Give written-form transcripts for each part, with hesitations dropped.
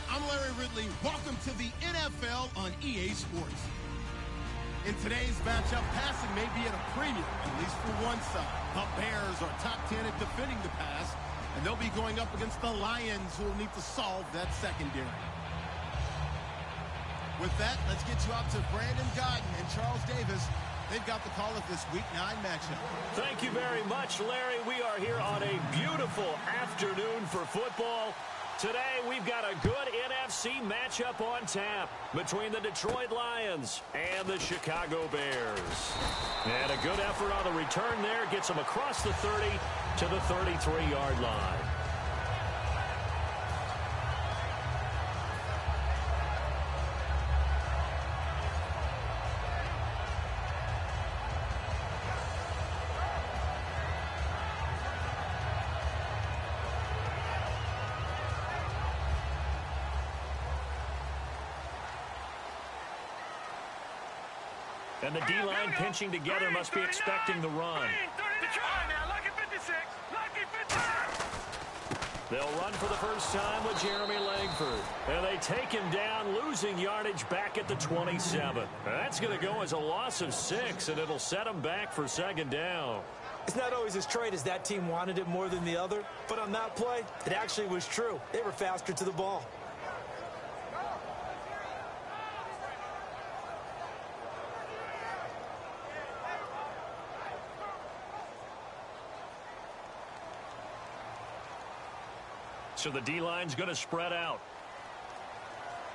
I'm Larry Ridley. Welcome to the NFL on EA Sports. In today's matchup, passing may be at a premium, at least for one side. The Bears are top 10 at defending the pass, and they'll be going up against the Lions, who will need to solve that secondary. With that, let's get you out to Brandon Godden and Charles Davis. They've got the call of this Week 9 matchup. Thank you very much, Larry. We are here on a beautiful afternoon for football. Today, we've got a good NFC matchup on tap between the Detroit Lions and the Chicago Bears. And a good effort on the return there gets them across the 30 to the 33-yard line. And the D-line pinching together must be expecting the run. They'll run for the first time with Jeremy Langford. And they take him down, losing yardage back at the 27. That's going to go as a loss of 6, and it'll set them back for second down. It's not always as straight as that team wanted it more than the other, but on that play, it actually was true. They were faster to the ball. So the D-line's going to spread out.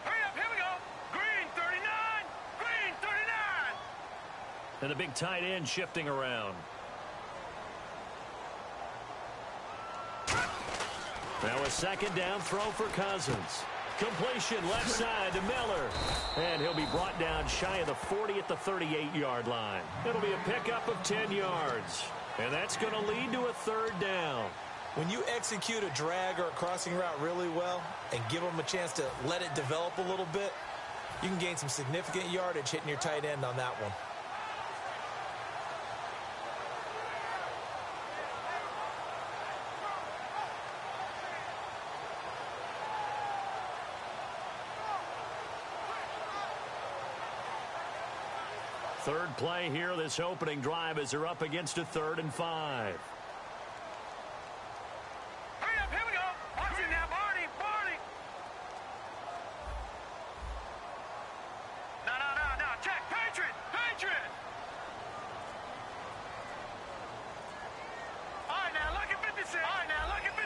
Hurry up, here we go. Green 39, green 39. And the big tight end shifting around. Now a second down throw for Cousins. Completion left side to Miller. And he'll be brought down shy of the 40 at the 38-yard line. It'll be a pickup of 10 yards. And that's going to lead to a third down. When you execute a drag or a crossing route really well and give them a chance to let it develop a little bit, you can gain some significant yardage hitting your tight end on that one. Third play here, this opening drive, as they're up against a 3rd and 5.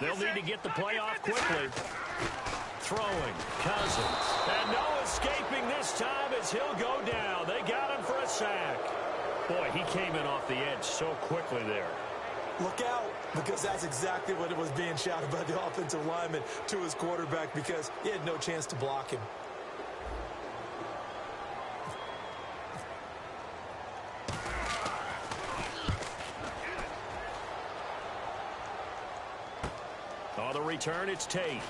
They'll need to get the play off quickly. Throwing, Cousins. And no escaping this time as he'll go down. They got him for a sack. Boy, he came in off the edge so quickly there. Look out, because that's exactly what it was being shouted by the offensive lineman to his quarterback, because he had no chance to block him. On the return, it's Tate.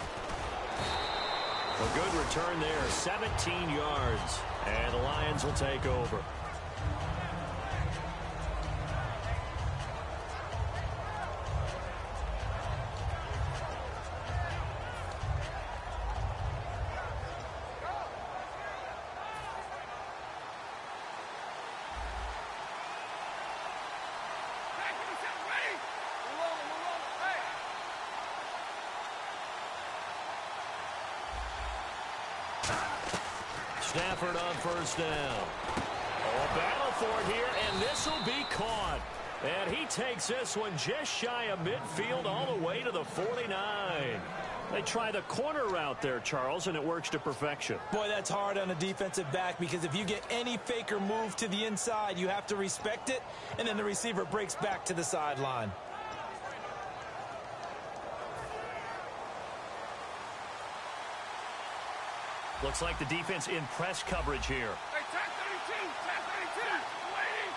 A good return there, 17 yards. And the Lions will take over. Stafford on first down. A battle for it here, and this will be caught. And he takes this one just shy of midfield all the way to the 49. They try the corner route there, Charles, and it works to perfection. Boy, that's hard on a defensive back, because if you get any fake or move to the inside, you have to respect it, and then the receiver breaks back to the sideline. Looks like the defense in press coverage here. Hey, tag 32, tag 32, waiting,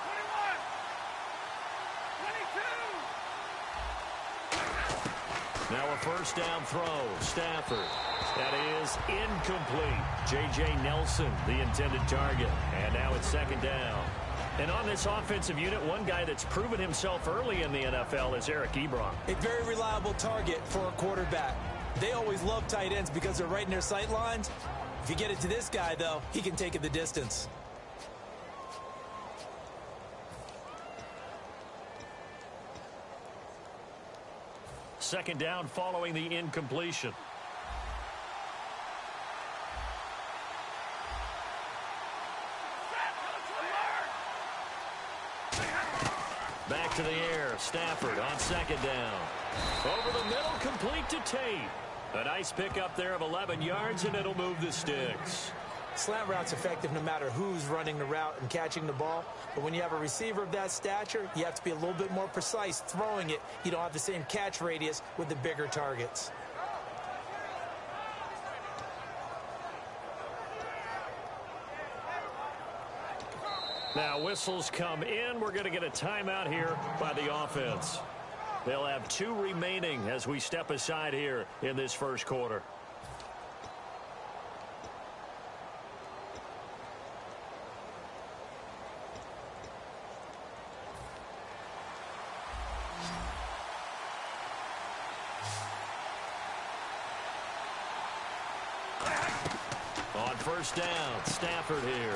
21, 22. Now a first down throw, Stafford. That is incomplete. J.J. Nelson, the intended target. And now it's second down. And on this offensive unit, one guy that's proven himself early in the NFL is Eric Ebron. A very reliable target for a quarterback. They always love tight ends because they're right in their sight lines. If you get it to this guy, though, he can take it the distance. Second down following the incompletion. Back to the air. Stafford on second down. Over the middle, complete to Tate. A nice pickup there of 11 yards, and it'll move the sticks. Slant route's effective no matter who's running the route and catching the ball. But when you have a receiver of that stature, you have to be a little bit more precise throwing it. You don't have the same catch radius with the bigger targets. Now whistles come in. We're going to get a timeout here by the offense. They'll have 2 remaining as we step aside here in this first quarter. On first down, Stafford here.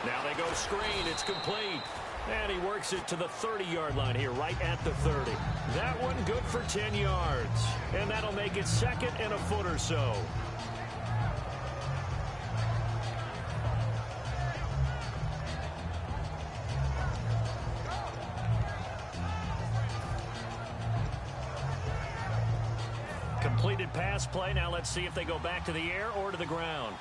Now they go screen. It's complete. And he works it to the 30-yard line here, right at the 30. That one good for 10 yards. And that'll make it second and a foot or so. Completed pass play. Now let's see if they go back to the air or to the ground.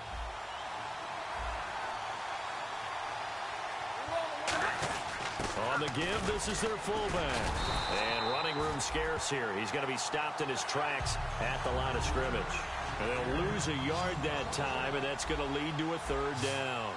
On the give, this is their fullback. And running room scarce here. He's going to be stopped in his tracks at the line of scrimmage. And they'll lose a yard that time, and that's going to lead to a third down.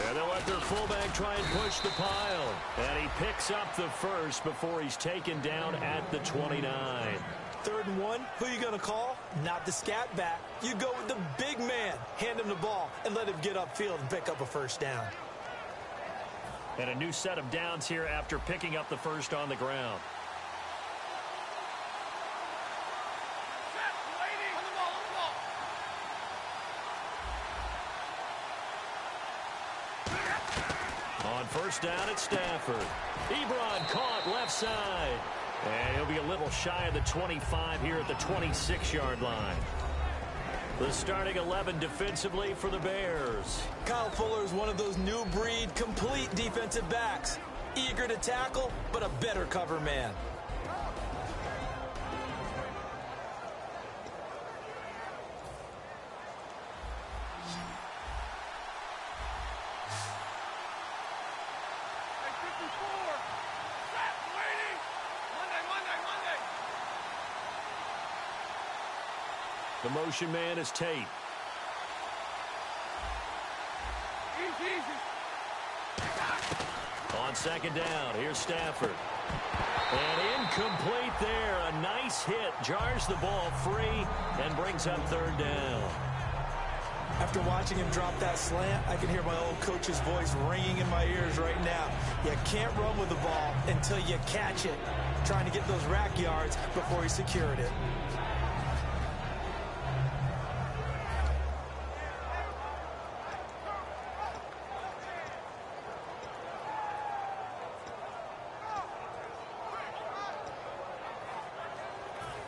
And they'll let their fullback try and push the pile. And he picks up the first before he's taken down at the 29. 3rd and 1, who are you going to call? Not the scat back. You go with the big man. Hand him the ball and let him get upfield and pick up a first down. And a new set of downs here after picking up the first on the ground. On first down, it's Stafford. Ebron caught left side. And he'll be a little shy of the 25 here at the 26-yard line. The starting 11 defensively for the Bears. Kyle Fuller is one of those new breed, complete defensive backs. Eager to tackle, but a better cover man. The motion man is Tate. On second down, here's Stafford. And incomplete there. A nice hit. Jars the ball free and brings up third down. After watching him drop that slant, I can hear my old coach's voice ringing in my ears right now. You can't run with the ball until you catch it. Trying to get those rack yards before he secured it.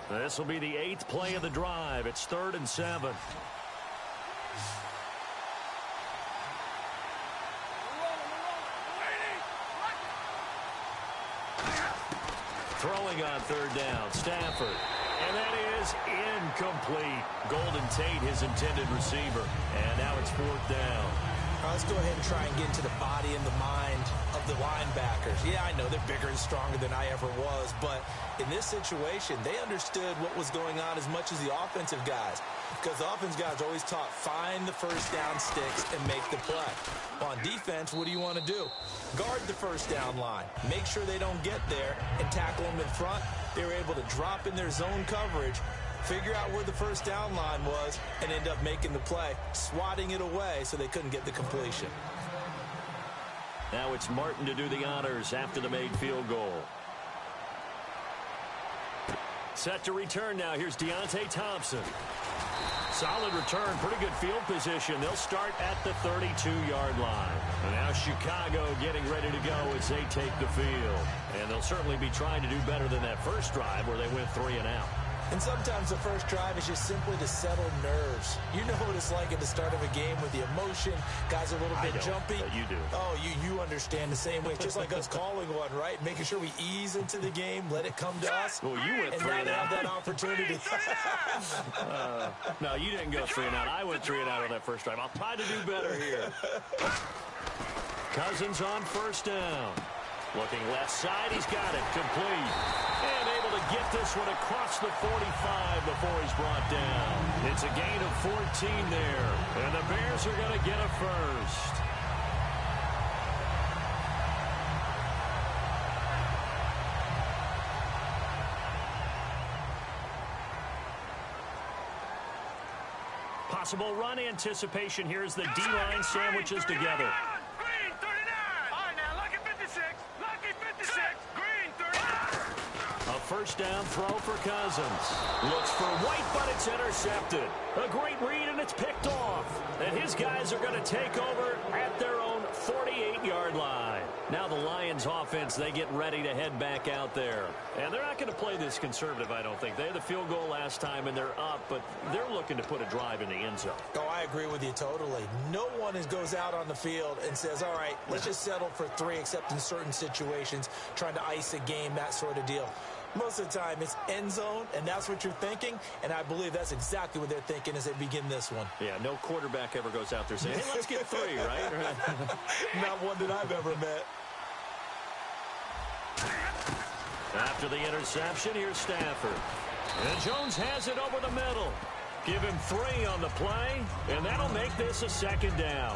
This will be the 8th play of the drive. It's 3rd and 7. Throwing on third down, Stafford. And that is incomplete. Golden Tate, his intended receiver. And now it's 4th down. Let's go ahead and try and get into the body and the mind of the linebackers. Yeah, I know they're bigger and stronger than I ever was, but in this situation, they understood what was going on as much as the offensive guys, because the offensive guys are always taught, find the first down sticks and make the play. On defense, what do you want to do? Guard the first down line. Make sure they don't get there and tackle them in front. They were able to drop in their zone coverage, figure out where the first down line was, and end up making the play, swatting it away so they couldn't get the completion. Now it's Martin to do the honors after the made field goal. Set to return now. Here's Deontay Thompson. Solid return, pretty good field position. They'll start at the 32-yard line. And now Chicago getting ready to go as they take the field. And they'll certainly be trying to do better than that first drive where they went 3 and out. And sometimes the first drive is just simply to settle nerves. You know what it's like at the start of a game with the emotion. Guys are a little bit jumpy. But you do. Oh, you understand the same way. It's just like us calling one, right? Making sure we ease into the game, let it come to us. Well, you went 3 and out. Have that opportunity. No, you didn't go 3 and out. I went 3 and out on that first drive. I'll try to do better here. Cousins on first down. Looking left side, he's got it, complete. And able to get this one across the 45 before he's brought down. It's a gain of 14 there, and the Bears are going to get a first. Possible run anticipation here as the D-line sandwiches together. First down throw for Cousins. Looks for White, but it's intercepted. A great read, and it's picked off. And his guys are going to take over at their own 48-yard line. Now the Lions offense, they get ready to head back out there. And they're not going to play this conservative, I don't think. They had the field goal last time, and they're up, but they're looking to put a drive in the end zone. Oh, I agree with you totally. No one goes out on the field and says, all right, let's just settle for 3, except in certain situations, trying to ice a game, that sort of deal. Most of the time, it's end zone, and that's what you're thinking, and I believe that's exactly what they're thinking as they begin this one. Yeah, no quarterback ever goes out there saying, hey, let's get 3, right? Not one that I've ever met. After the interception, here's Stafford. And Jones has it over the middle. Give him 3 on the play, and that'll make this a second down.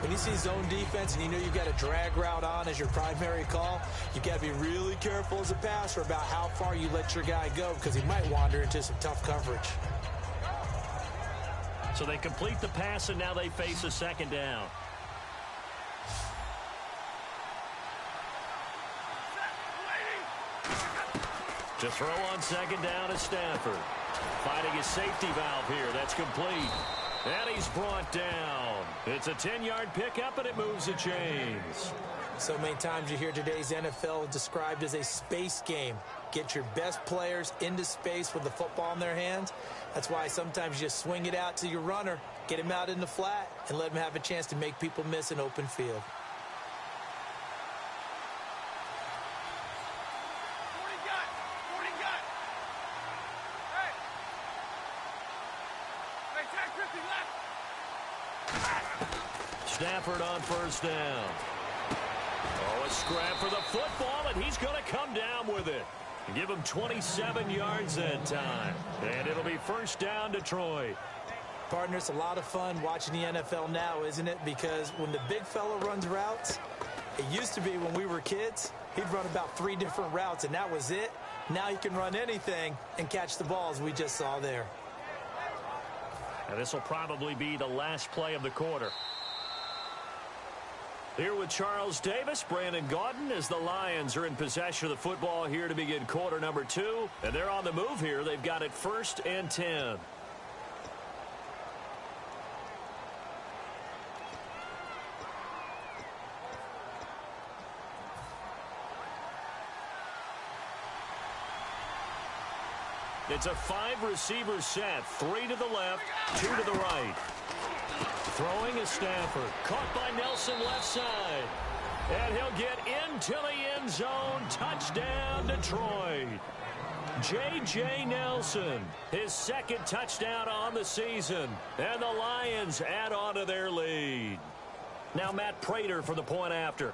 When you see zone defense and you know you've got a drag route on as your primary call, you've got to be really careful as a passer about how far you let your guy go because he might wander into some tough coverage. So they complete the pass, and now they face a second down. To throw on second down is Stafford. Fighting his safety valve here. That's complete. And he's brought down. It's a 10-yard pickup, and it moves the chains. So many times you hear today's NFL described as a space game. Get your best players into space with the football in their hands. That's why sometimes you just swing it out to your runner, get him out in the flat, and let him have a chance to make people miss an open field. Stafford on first down. Oh, a scrap for the football, and he's going to come down with it. Give him 27 yards that time. And it'll be first down, Detroit. Partner, it's a lot of fun watching the NFL now, isn't it? Because when the big fella runs routes, it used to be when we were kids, he'd run about 3 different routes, and that was it. Now he can run anything and catch the balls we just saw there. And this will probably be the last play of the quarter. Here with Charles Davis, Brandon Gaudin, as the Lions are in possession of the football here to begin quarter number 2. And they're on the move here. They've got it 1st and 10. It's a 5-receiver set. 3 to the left, 2 to the right. Throwing is Stafford. Caught by Nelson left side. And he'll get into the end zone. Touchdown, Detroit. J.J. Nelson, his 2nd touchdown on the season. And the Lions add on to their lead. Now Matt Prater for the point after.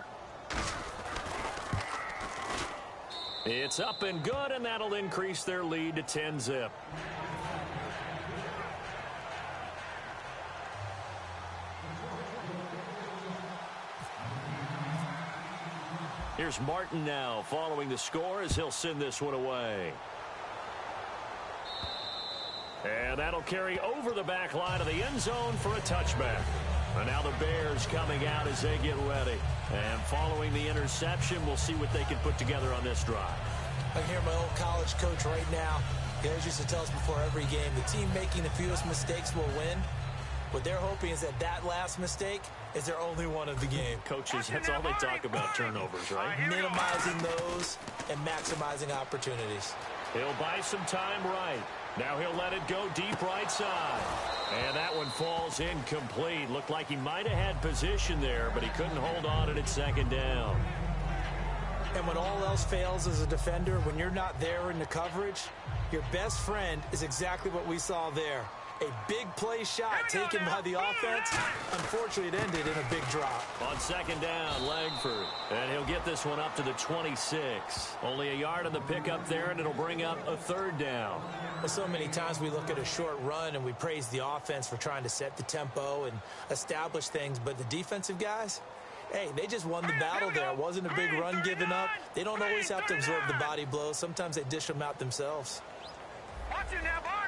It's up and good, and that'll increase their lead to 10-zip. Here's Martin now following the score as he'll send this one away. And that'll carry over the back line of the end zone for a touchback. And now the Bears coming out as they get ready. And following the interception, we'll see what they can put together on this drive. I hear my old college coach right now. He always used to tell us before every game, the team making the fewest mistakes will win. What they're hoping is that last mistake is their only one of the game. Coaches, that's all they talk about, turnovers, right? Minimizing those and maximizing opportunities. He'll buy some time right. Now he'll let it go deep right side. And that one falls incomplete. Looked like he might have had position there, but he couldn't hold on at second down. And when all else fails as a defender, when you're not there in the coverage, your best friend is exactly what we saw there. A big play shot taken by the offense. Unfortunately, it ended in a big drop. On second down, Langford. And he'll get this one up to the 26. Only a yard on the pickup there, and it'll bring up a third down. Well, so many times we look at a short run and we praise the offense for trying to set the tempo and establish things. But the defensive guys, hey, they just won the battle there. It wasn't a big run given up. They don't always have to absorb the body blows. Sometimes they dish them out themselves. Watch it now, Barney.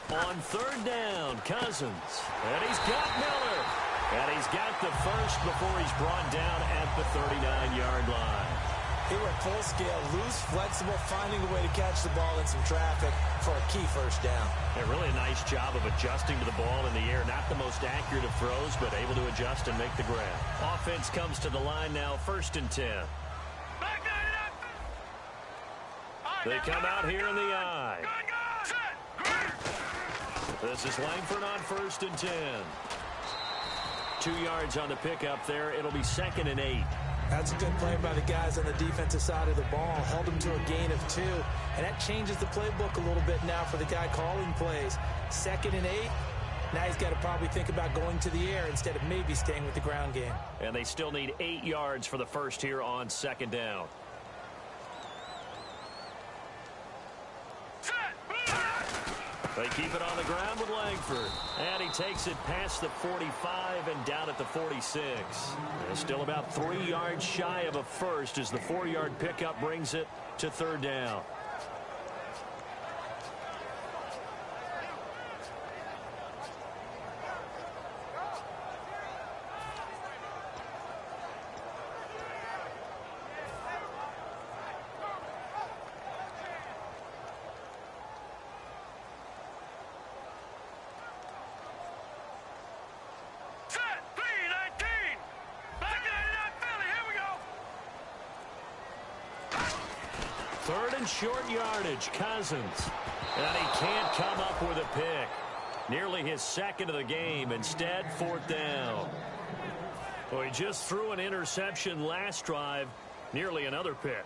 On third down, Cousins. And he's got Miller. And he's got the first before he's brought down at the 39-yard line. He went full scale, loose, flexible, finding a way to catch the ball in some traffic for a key first down. And really a nice job of adjusting to the ball in the air. Not the most accurate of throws, but able to adjust and make the grab. Offense comes to the line now, 1st and 10. They come out here in the I. This is Langford on 1st and 10. 2 yards on the pickup there. It'll be 2nd and 8. That's a good play by the guys on the defensive side of the ball. Held them to a gain of 2. And that changes the playbook a little bit now for the guy calling plays. 2nd and 8. Now he's got to probably think about going to the air instead of maybe staying with the ground game. And they still need 8 yards for the first here on 2nd down. They keep it on the ground with Langford. And he takes it past the 45 and down at the 46. And still about 3 yards shy of a first as the 4-yard pickup brings it to 3rd down. Third and short yardage, Cousins. And he can't come up with a pick. Nearly his 2nd of the game. Instead, 4th down. Well, he just threw an interception last drive. Nearly another pick.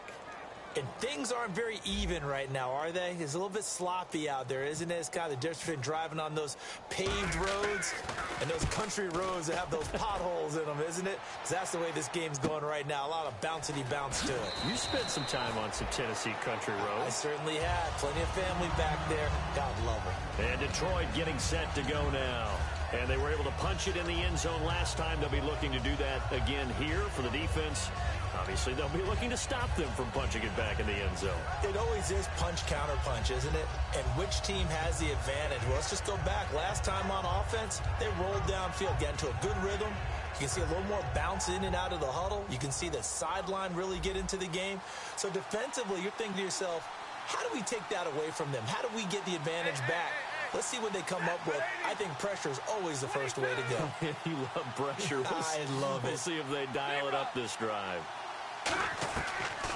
And things aren't very even right now, are they? It's a little bit sloppy out there, isn't it? It's kind of the difference between driving on those paved roads and those country roads that have those potholes in them, isn't it? Because that's the way this game's going right now. A lot of bouncy bounce to it. You spent some time on some Tennessee country roads. I certainly had. Plenty of family back there. God love them. And Detroit getting set to go now. And they were able to punch it in the end zone last time. They'll be looking to do that again here for the defense. Obviously, they'll be looking to stop them from punching it back in the end zone. It always is punch-counter-punch, isn't it? And which team has the advantage? Well, let's just go back. Last time on offense, they rolled downfield, get into a good rhythm. You can see a little more bounce in and out of the huddle. You can see the sideline really get into the game. So defensively, you're thinking to yourself, how do we take that away from them? How do we get the advantage back? Let's see what they come up with. I think pressure is always the first way to go. You love pressure. I love it. We'll see if they dial it up this drive.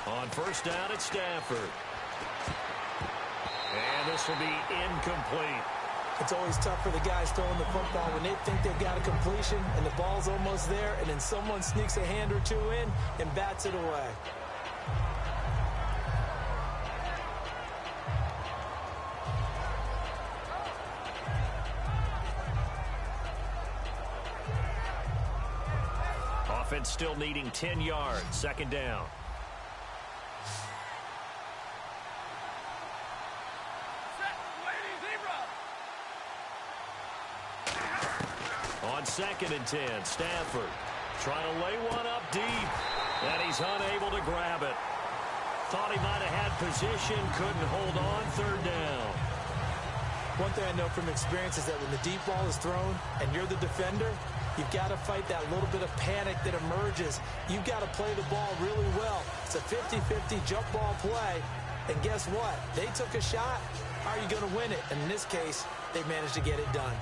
On 1st down, it's Stafford. And this will be incomplete. It's always tough for the guys throwing the football when they think they've got a completion and the ball's almost there, and then someone sneaks a hand or two in and bats it away. Offense still needing 10 yards. 2nd down. On 2nd and 10, Stafford trying to lay one up deep, and he's unable to grab it. Thought he might have had position, couldn't hold on. 3rd down. One thing I know from experience is that when the deep ball is thrown and you're the defender, you've got to fight that little bit of panic that emerges. You've got to play the ball really well. It's a 50-50 jump ball play. And guess what? They took a shot. How are you going to win it? And in this case, they managed to get it done.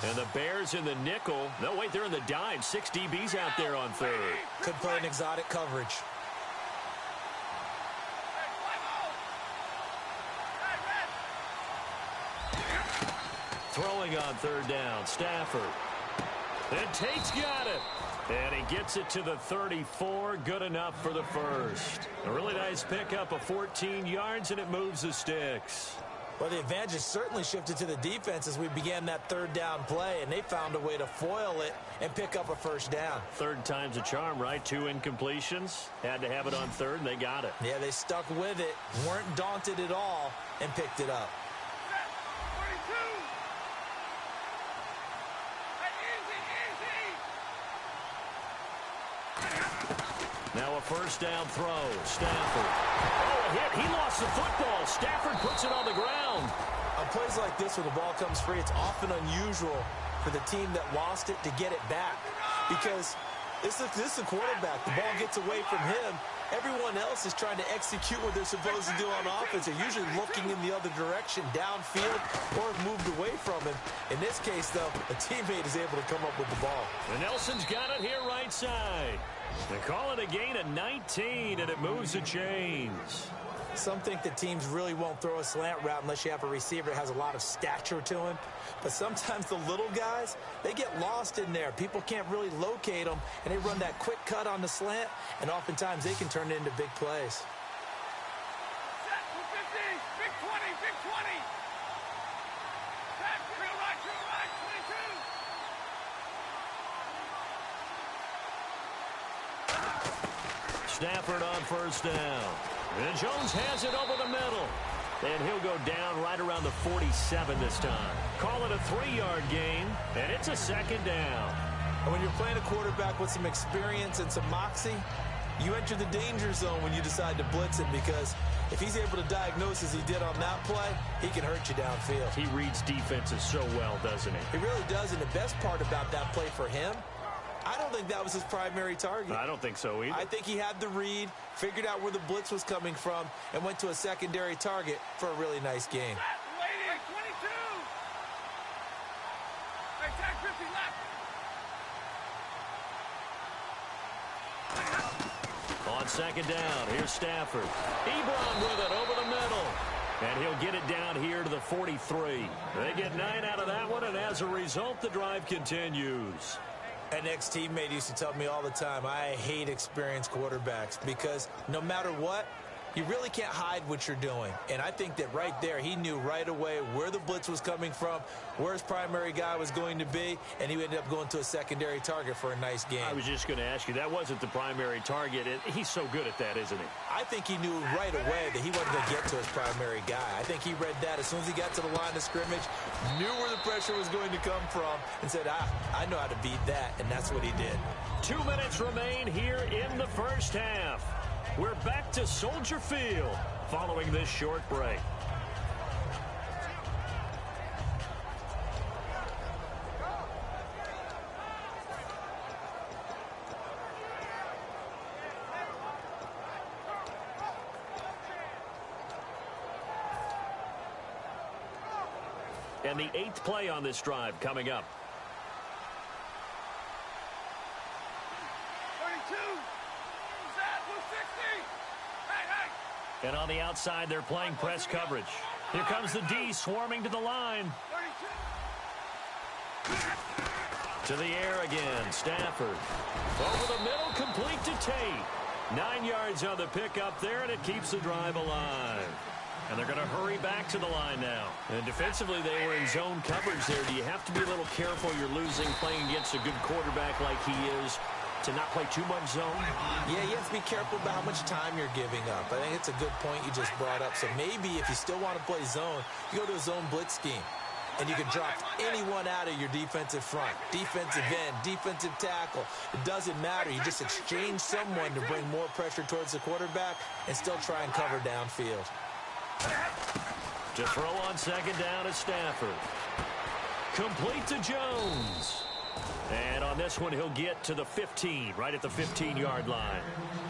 And the Bears in the nickel. No, wait, they're in the dime. 6 DBs out there on third. Could play an exotic coverage. Throwing on third down, Stafford. And Tate's got it. And he gets it to the 34. Good enough for the first. A really nice pickup of 14 yards, and it moves the sticks. Well, the advantage has certainly shifted to the defense as we began that third down play, and they found a way to foil it and pick up a first down. Third time's a charm, right? 2 incompletions. Had to have it on third, and they got it. Yeah, they stuck with it, weren't daunted at all, and picked it up. Now a first down throw. Stafford. Oh, a hit. He lost the football. Stafford puts it on the ground. On plays like this where the ball comes free, it's often unusual for the team that lost it to get it back. Because this is a quarterback. The ball gets away from him. Everyone else is trying to execute what they're supposed to do on offense. They're usually looking in the other direction, downfield, or have moved away from him. In this case, though, a teammate is able to come up with the ball. And Nelson's got it here right side. They call it a gain of 19, and it moves the chains. Some think that teams really won't throw a slant route unless you have a receiver that has a lot of stature to him. But sometimes the little guys, they get lost in there. People can't really locate them, and they run that quick cut on the slant, and oftentimes they can turn it into big plays. Set, 250, big 20, big 20. Set, real right, 22. Stafford on first down. And Jones has it over the middle. And he'll go down right around the 47 this time. Call it a 3-yard gain, and it's a second down. And when you're playing a quarterback with some experience and some moxie, you enter the danger zone when you decide to blitz him, because if he's able to diagnose as he did on that play, he can hurt you downfield. He reads defenses so well, doesn't he? He really does, and the best part about that play for him, I don't think that was his primary target. I don't think so either. I think he had the read, figured out where the blitz was coming from, and went to a secondary target for a really nice game. Waiting, 22. Hey, tag 50 left. On second down, here's Stafford. Ebron with it over the middle. And he'll get it down here to the 43. They get 9 out of that one, and as a result, the drive continues. An ex-teammate used to tell me all the time, I hate experienced quarterbacks because no matter what, you really can't hide what you're doing. And I think that right there, he knew right away where the blitz was coming from, where his primary guy was going to be, and he ended up going to a secondary target for a nice game. I was just going to ask you, that wasn't the primary target. He's so good at that, isn't he? I think he knew right away that he wasn't going to get to his primary guy. I think he read that as soon as he got to the line of scrimmage, knew where the pressure was going to come from, and said, I know how to beat that, and that's what he did. 2 minutes remain here in the first half. We're back to Soldier Field following this short break. And the 8th play on this drive coming up. 32. Set, 260. Hey. And on the outside, they're playing press coverage. Here comes the D swarming to the line. 32. To the air again, Stafford. Over the middle, complete to Tate. 9 yards on the pickup there, and it keeps the drive alive. And they're going to hurry back to the line now. And defensively, they were in zone coverage there. Do you have to be a little careful? You're losing playing against a good quarterback like he is to not play too much zone? Yeah, you have to be careful about how much time you're giving up. I think it's a good point you just brought up. So maybe if you still want to play zone, you go to a zone blitz scheme. and you can drop anyone out of your defensive front, defensive end, defensive tackle. It doesn't matter. You just exchange someone to bring more pressure towards the quarterback and still try and cover downfield. To throw on second down is Stafford. Complete to Jones. And on this one, he'll get to the 15, right at the 15-yard line.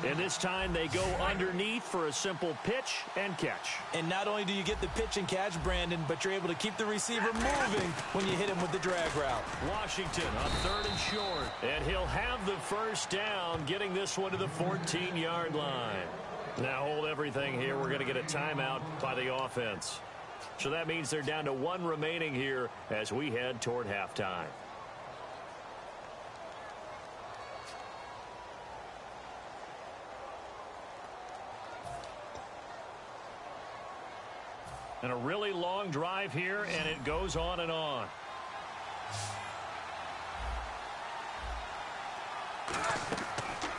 And this time, they go underneath for a simple pitch and catch. And not only do you get the pitch and catch, Brandon, but you're able to keep the receiver moving when you hit him with the drag route. Washington on third and short. And he'll have the first down, getting this one to the 14-yard line. Now hold everything here. We're going to get a timeout by the offense. So that means they're down to one remaining here as we head toward halftime. And a really long drive here, and it goes on and on.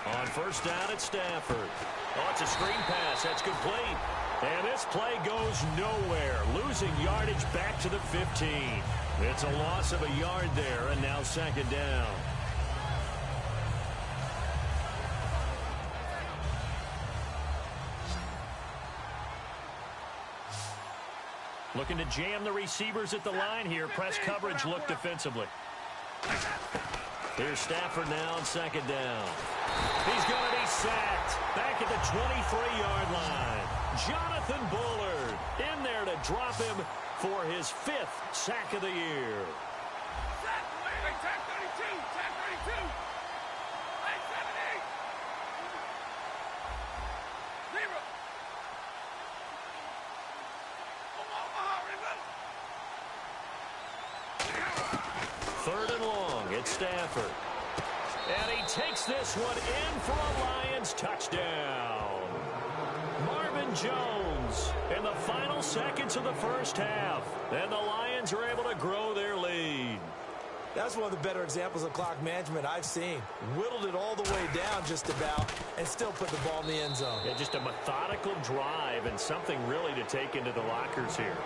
On first down, it's Stafford. Oh, it's a screen pass. That's complete. And this play goes nowhere. Losing yardage back to the 15. It's a loss of a yard there, and now second down. Looking to jam the receivers at the line here. Press coverage look defensively. Here's Stafford now on second down. He's going to be sacked back at the 23-yard line. Jonathan Bullard in there to drop him for his 5th sack of the year. Sack, wait, sack 32, sack 32. Hey, 78. Zero. Third and long, it's Stafford. And he takes this one in for a Lions touchdown. Marvin Jones in the final seconds of the first half. And the Lions are able to grow their lead. That's one of the better examples of clock management I've seen. Whittled it all the way down just about and still put the ball in the end zone. Yeah, just a methodical drive and something really to take into the lockers here.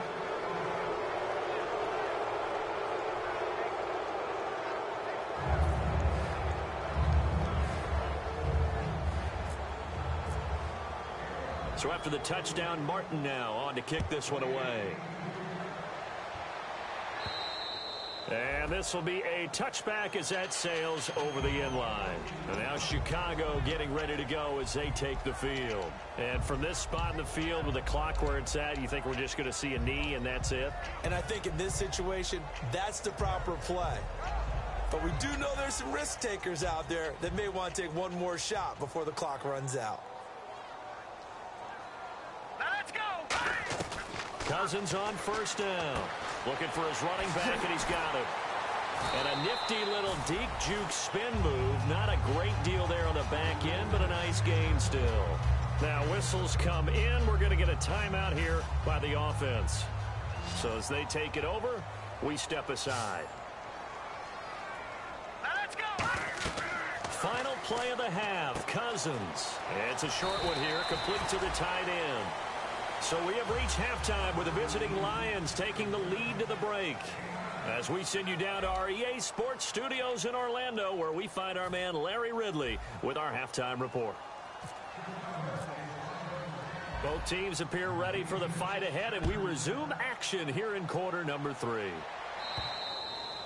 So after the touchdown, Martin now on to kick this one away. And this will be a touchback as that sails over the end line. And now Chicago getting ready to go as they take the field. And from this spot in the field with the clock where it's at, you think we're just going to see a knee and that's it? And I think in this situation, that's the proper play. But we do know there's some risk takers out there that may want to take one more shot before the clock runs out. Cousins on first down. Looking for his running back, and he's got him. And a nifty little deep juke spin move. Not a great deal there on the back end, but a nice gain still. Now whistles come in. We're going to get a timeout here by the offense. So as they take it over, we step aside. Let's go. Final play of the half, Cousins. It's a short one here, complete to the tight end. So we have reached halftime with the visiting Lions taking the lead to the break. As we send you down to our EA Sports Studios in Orlando, where we find our man Larry Ridley with our halftime report. Both teams appear ready for the fight ahead, and we resume action here in quarter number 3.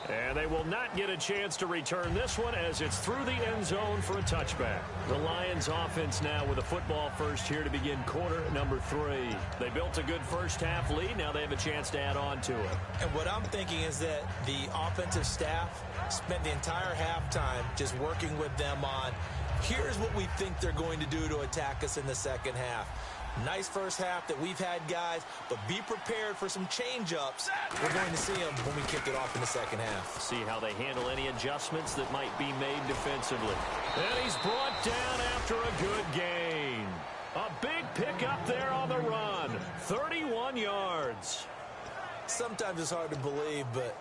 And they will not get a chance to return this one as it's through the end zone for a touchback. The Lions offense now with a football first here to begin quarter number 3. They built a good first half lead. Now they have a chance to add on to it. And what I'm thinking is that the offensive staff spent the entire halftime just working with them on, here's what we think they're going to do to attack us in the second half. Nice first half that we've had, guys, but be prepared for some change-ups. We're going to see them when we kick it off in the second half. See how they handle any adjustments that might be made defensively. And he's brought down after a good gain. A big pickup there on the run. 31 yards. Sometimes it's hard to believe, but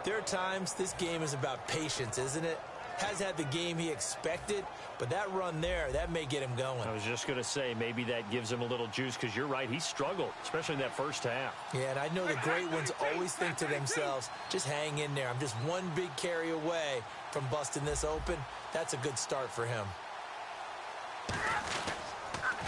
there are times this game is about patience, isn't it? has had the game he expected, but that run there, that may get him going. I was just going to say, maybe that gives him a little juice, because you're right, he struggled, especially in that first half. Yeah, and I know the great ones always think to themselves, just hang in there. I'm just one big carry away from busting this open. That's a good start for him.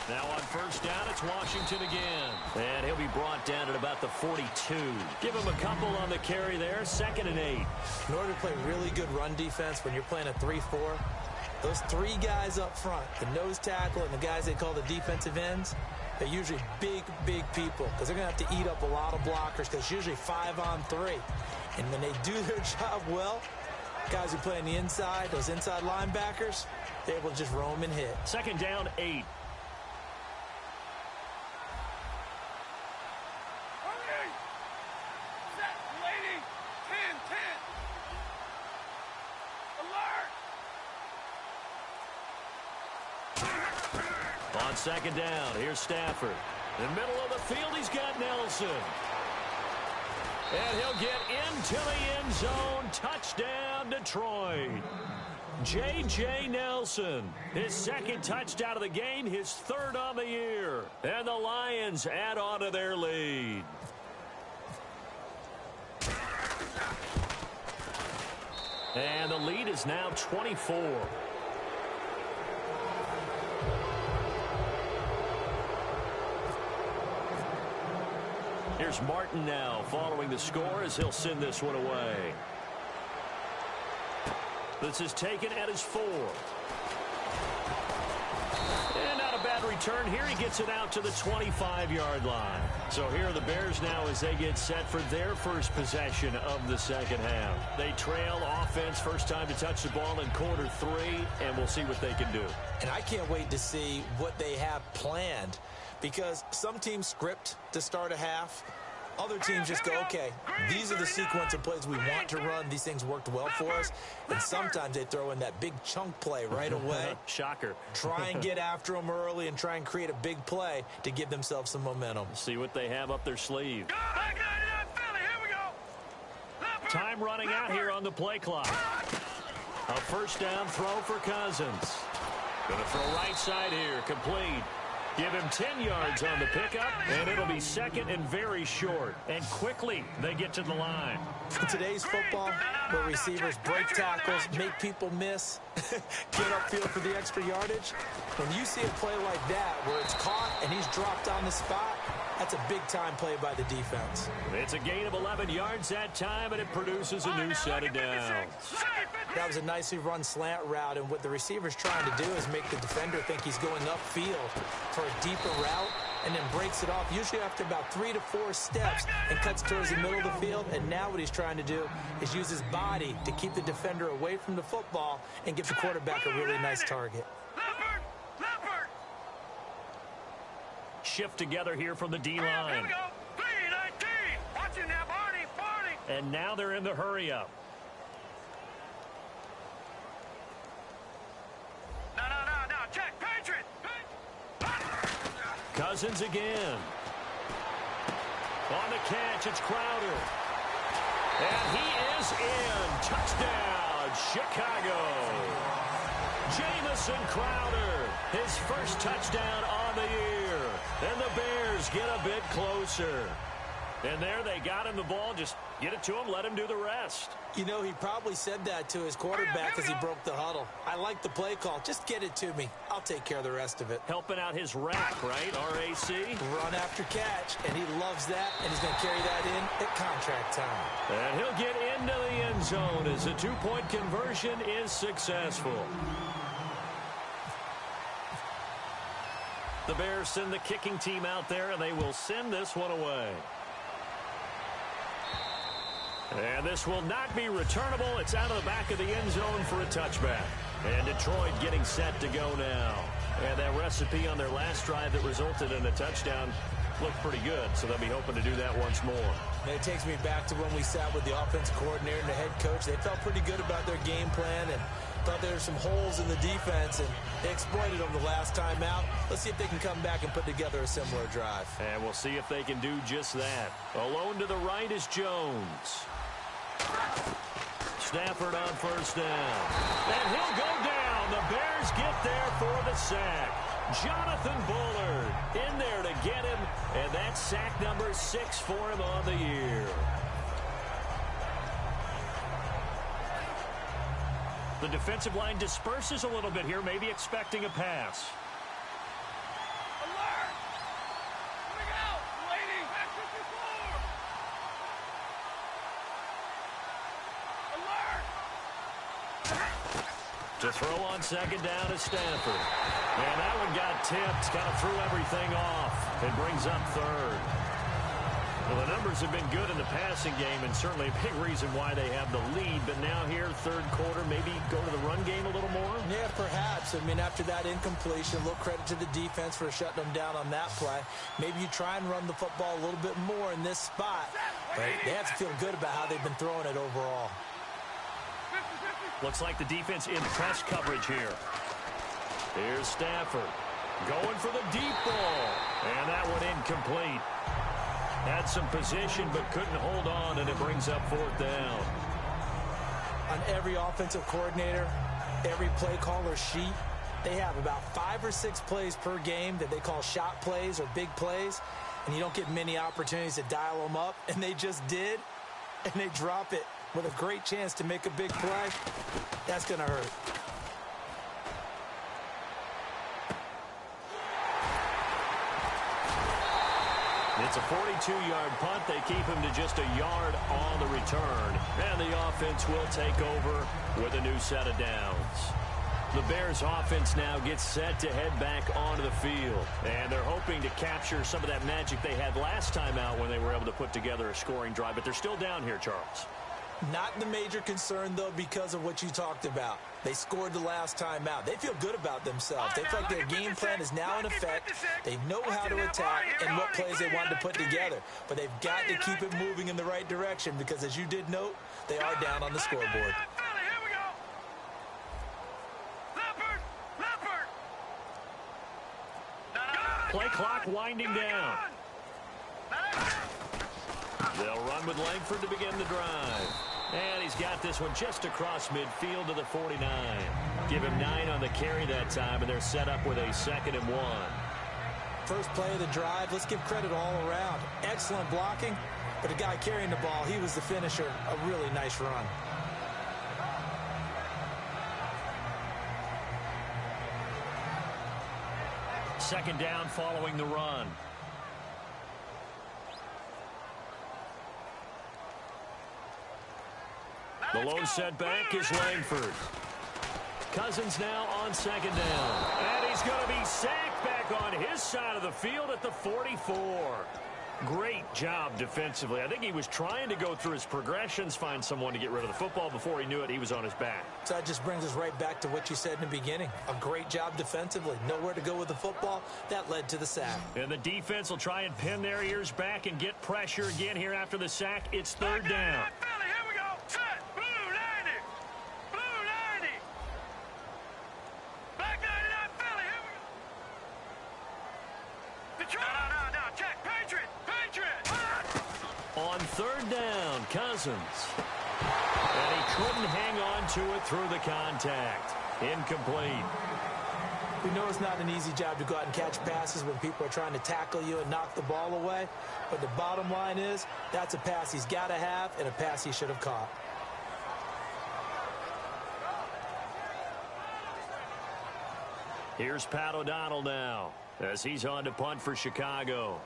Now on first down, it's Washington again. And he'll be brought down at about the 42. Give him a couple on the carry there, 2nd and 8. In order to play really good run defense when you're playing a 3-4, those 3 guys up front, the nose tackle and the guys they call the defensive ends, they're usually big, big people because they're going to have to eat up a lot of blockers because it's usually 5-on-3. And when they do their job well, guys who play on the inside, those inside linebackers, they're able to just roam and hit. 2nd down, 8. On 2nd down, here's Stafford. In the middle of the field, he's got Nelson. And he'll get into the end zone. Touchdown, Detroit. J.J. Nelson, his 2nd touchdown of the game, his 3rd on the year. And the Lions add on to their lead. And the lead is now 24. Here's Martin now following the score as he'll send this one away. This is taken at his 4. And not a bad return here. He gets it out to the 25-yard line. So here are the Bears now as they get set for their first possession of the second half. They trail offense, first time to touch the ball in quarter 3, and we'll see what they can do. And I can't wait to see what they have planned, because some teams script to start a half. Other teams just go, okay, these are the sequence of plays we want to run. These things worked well for us. And sometimes they throw in that big chunk play right away. Shocker. Try and get after them early and try and create a big play to give themselves some momentum. See what they have up their sleeve. Time running out here on the play clock. A first down throw for Cousins. Going to throw right side here, complete. Give him 10 yards on the pickup, and it'll be 2nd and very short. And quickly, they get to the line. In today's football, where receivers break tackles, make people miss, get upfield for the extra yardage, when you see a play like that where it's caught and he's dropped on the spot, that's a big-time play by the defense. It's a gain of 11 yards that time, and it produces a new set of downs. That was a nicely run slant route, and what the receiver's trying to do is make the defender think he's going upfield for a deeper route, and then breaks it off, usually after about 3 to 4 steps, and cuts towards the middle of the field. And now what he's trying to do is use his body to keep the defender away from the football and give the quarterback a really nice target. Shift together here from the D-line. Here we go. 3-19. Watch it now, Barney. And now they're in the hurry-up. No. Check. Patriot. Cousins again. On the catch, it's Crowder. And he is in. Touchdown, Chicago. Jamison Crowder, his first touchdown on the year. And the Bears get a bit closer. And there they got him the ball. Just get it to him, let him do the rest. You know, he probably said that to his quarterback as he broke the huddle. I like the play call. Just get it to me. I'll take care of the rest of it. Helping out his rack, right? RAC. Run after catch, and he loves that, and he's going to carry that in at contract time. And he'll get into the end zone as the two-point conversion is successful. The Bears send the kicking team out there, and they will send this one away. And this will not be returnable. It's out of the back of the end zone for a touchback. And Detroit getting set to go now. And that recipe on their last drive that resulted in a touchdown looked pretty good, so they'll be hoping to do that once more. And it takes me back to when we sat with the offensive coordinator and the head coach. They felt pretty good about their game plan and thought there were some holes in the defense, and they exploited them the last time out. Let's see if they can come back and put together a similar drive. And we'll see if they can do just that. Alone to the right is Jones. Stafford on first down. And he'll go down. The Bears get there for the sack. Jonathan Bullard in there to get him. And that's sack number 6 for him on the year. The defensive line disperses a little bit here, maybe expecting a pass. Alert! Coming out! Waiting! Back 54! Alert! To throw on second down is Stafford. And that one got tipped, kind of threw everything off. It brings up third. Well, the numbers have been good in the passing game, and certainly a big reason why they have the lead. But now here, third quarter, maybe go to the run game a little more? Yeah, perhaps. I mean, after that incompletion, a little credit to the defense for shutting them down on that play. Maybe you try and run the football a little bit more in this spot. But they have to feel good about how they've been throwing it overall. Looks like the defense in press coverage here. Here's Stafford going for the deep ball. And that one incomplete. Had some position but couldn't hold on, and it brings up fourth down. On every offensive coordinator, every play caller sheet, they have about 5 or 6 plays per game that they call shot plays or big plays, and you don't get many opportunities to dial them up, and they just did, and they drop it with a great chance to make a big play. That's going to hurt. It's a 42-yard punt. They keep him to just a yard on the return. And the offense will take over with a new set of downs. The Bears offense now gets set to head back onto the field. And they're hoping to capture some of that magic they had last time out when they were able to put together a scoring drive. But they're still down here, Charles. Not the major concern, though, because of what you talked about. They scored the last time out. They feel good about themselves. They feel like their game plan is now in effect. They know how to attack and what plays they wanted to put together. But they've got to keep it moving in the right direction because, as you did note, they are down on the scoreboard. Play clock winding down. They'll run with Langford to begin the drive. And he's got this one just across midfield to the 49. Give him 9 on the carry that time, and they're set up with a 2nd and 1. First play of the drive, let's give credit all around. Excellent blocking, but the guy carrying the ball, he was the finisher. A really nice run. Second down following the run. The lone setback is Langford. Cousins now on second down. And he's going to be sacked back on his side of the field at the 44. Great job defensively. I think he was trying to go through his progressions, find someone to get rid of the football. Before he knew it, he was on his back. So that just brings us right back to what you said in the beginning. A great job defensively. Nowhere to go with the football. That led to the sack. And the defense will try and pin their ears back and get pressure again here after the sack. It's third down. On third down, Cousins. And he couldn't hang on to it through the contact. Incomplete. We know it's not an easy job to go out and catch passes when people are trying to tackle you and knock the ball away. But the bottom line is, that's a pass he's got to have and a pass he should have caught. Here's Pat O'Donnell now as he's on to punt for Chicago.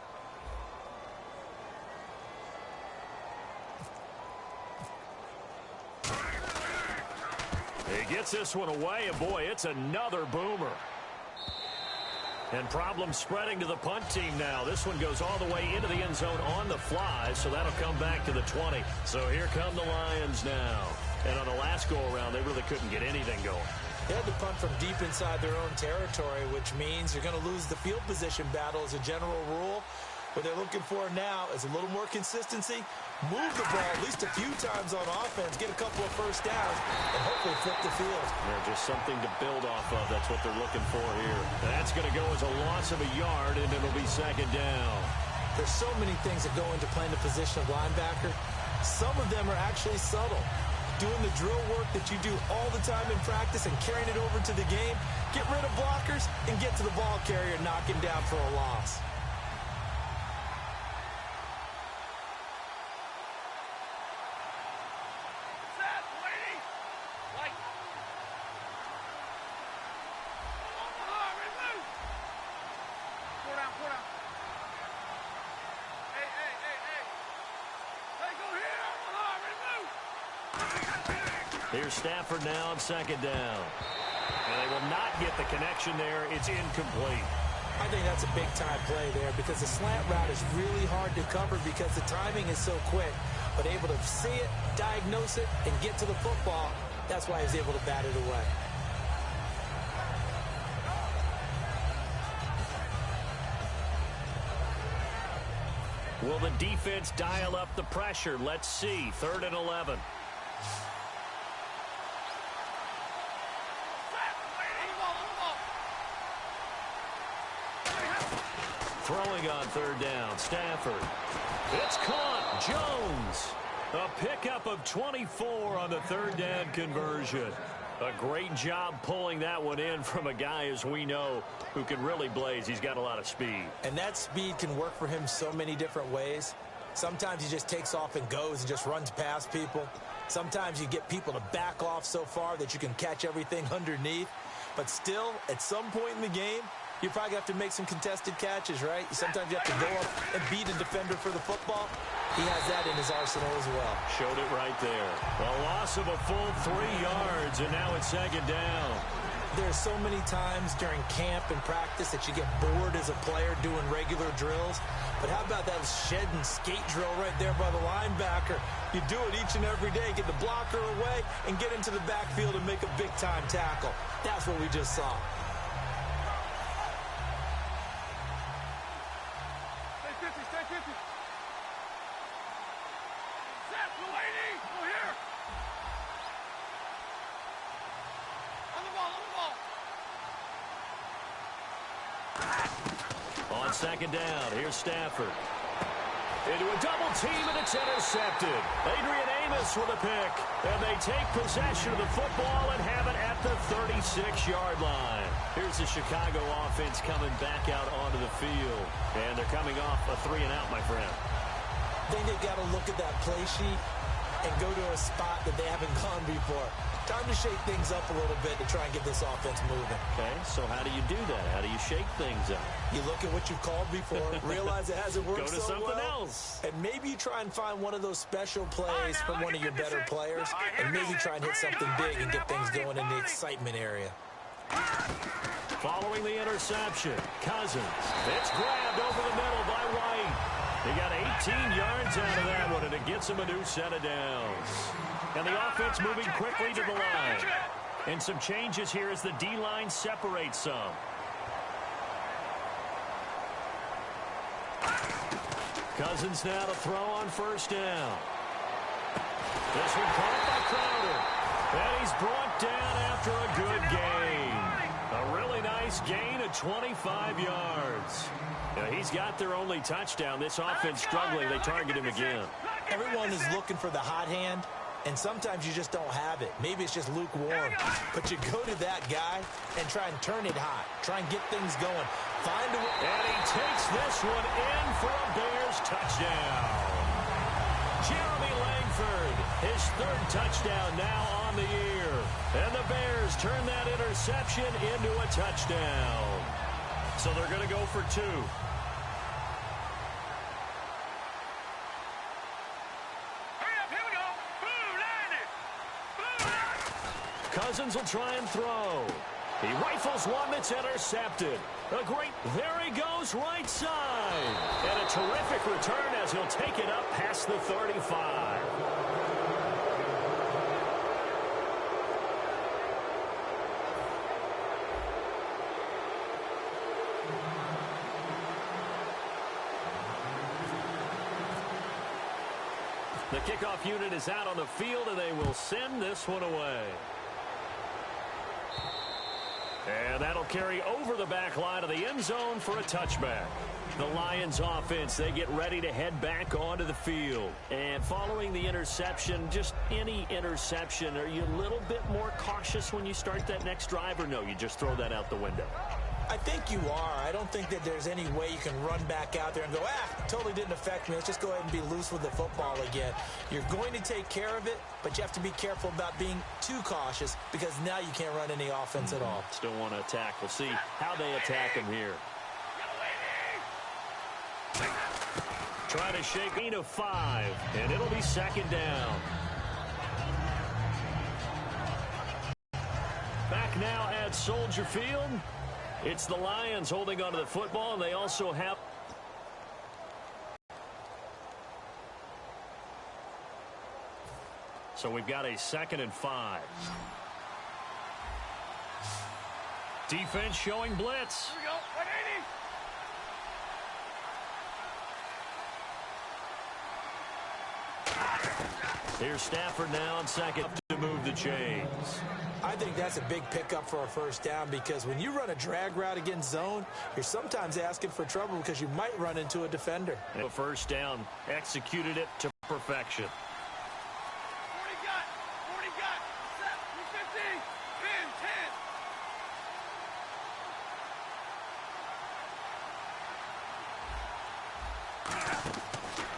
He gets this one away, and boy, it's another boomer. And problems spreading to the punt team now. This one goes all the way into the end zone on the fly, so that'll come back to the 20. So here come the Lions now. And on the last go-around, they really couldn't get anything going. They had to punt from deep inside their own territory, which means you're going to lose the field position battle as a general rule. What they're looking for now is a little more consistency, move the ball at least a few times on offense, get a couple of first downs, and hopefully flip the field. Yeah, just something to build off of. That's what they're looking for here. That's going to go as a loss of a yard, and it'll be second down. There's so many things that go into playing the position of linebacker. Some of them are actually subtle. Doing the drill work that you do all the time in practice and carrying it over to the game. Get rid of blockers and get to the ball carrier, knock him down for a loss. Here's Stafford now on second down. And they will not get the connection there. It's incomplete. I think that's a big-time play there because the slant route is really hard to cover because the timing is so quick. But able to see it, diagnose it, and get to the football, that's why he was able to bat it away. Will the defense dial up the pressure? Let's see. 3rd and 11. Throwing on 3rd down, Stafford. It's caught. Jones. A pickup of 24 on the 3rd down conversion. A great job pulling that one in from a guy, as we know, who can really blaze. He's got a lot of speed. And that speed can work for him so many different ways. Sometimes he just takes off and goes and just runs past people. Sometimes you get people to back off so far that you can catch everything underneath. But still, at some point in the game, you probably have to make some contested catches, right? Sometimes you have to go up and beat a defender for the football. He has that in his arsenal as well. Showed it right there. A loss of a full 3 yards, and now it's 2nd down. There's so many times during camp and practice that you get bored as a player doing regular drills. But how about that shed and skate drill right there by the linebacker? You do it each and every day. Get the blocker away and get into the backfield and make a big-time tackle. That's what we just saw. Stay 50. Set, Mulaney, go here. On the ball. On 2nd down, here's Stafford. Into a double team, and it's intercepted. Adrian Amos with a pick. And they take possession of the football and have it at the 36-yard line. Here's the Chicago offense coming back out onto the field. And they're coming off a 3-and-out, my friend. I think they've got to look at that play sheet and go to a spot that they haven't gone before. Time to shake things up a little bit to try and get this offense moving. Okay, so how do you do that? How do you shake things up? You look at what you've called before, realize it hasn't worked so well. Go to something else. And maybe you try and find one of those special plays from one of your better players, and maybe try and hit something big and get things going in the excitement area. Following the interception, Cousins. It's grabbed over the middle by White. He got 18 yards out of that one, and it gets him a new set of downs. And the offense moving quickly to the line. And some changes here as the D-line separates some. Cousins now to throw on 1st down. This one caught by Crowder. And he's brought down after a good gain. A really nice gain of 25 yards. Now, he's got their only touchdown. This offense struggling. They target him again. Everyone is looking for the hot hand, and sometimes you just don't have it. Maybe it's just lukewarm. But you go to that guy and try and turn it hot. Try and get things going. Find a way. And he takes this one in for a Bears touchdown. Jeremy Langford, his 3rd touchdown now on the year. And the Bears turn that interception into a touchdown. So they're going to go for 2. Cousins will try and throw. He rifles one that's intercepted. There he goes, right side. And a terrific return as he'll take it up past the 35. The kickoff unit is out on the field, and they will send this one away. And that'll carry over the back line of the end zone for a touchback. The Lions offense, they get ready to head back onto the field. And following the interception, just any interception, are you a little bit more cautious when you start that next drive, or no, you just throw that out the window? I think you are. I don't think that there's any way you can run back out there and go, totally didn't affect me. Let's just go ahead and be loose with the football again. You're going to take care of it, but you have to be careful about being too cautious because now you can't run any offense at all. Still want to attack. We'll see how they attack him here. Trying to shake gain of 5, and it'll be second down. Back now at Soldier Field. It's the Lions holding onto the football, and they also have... So we've got a 2nd and 5. Defense showing blitz. Here we go. 180. Here's Stafford now on second to move the chains. I think that's a big pickup for a first down because when you run a drag route against zone, you're sometimes asking for trouble because you might run into a defender. A first down, executed it to perfection. 40 got. 40 got. Set.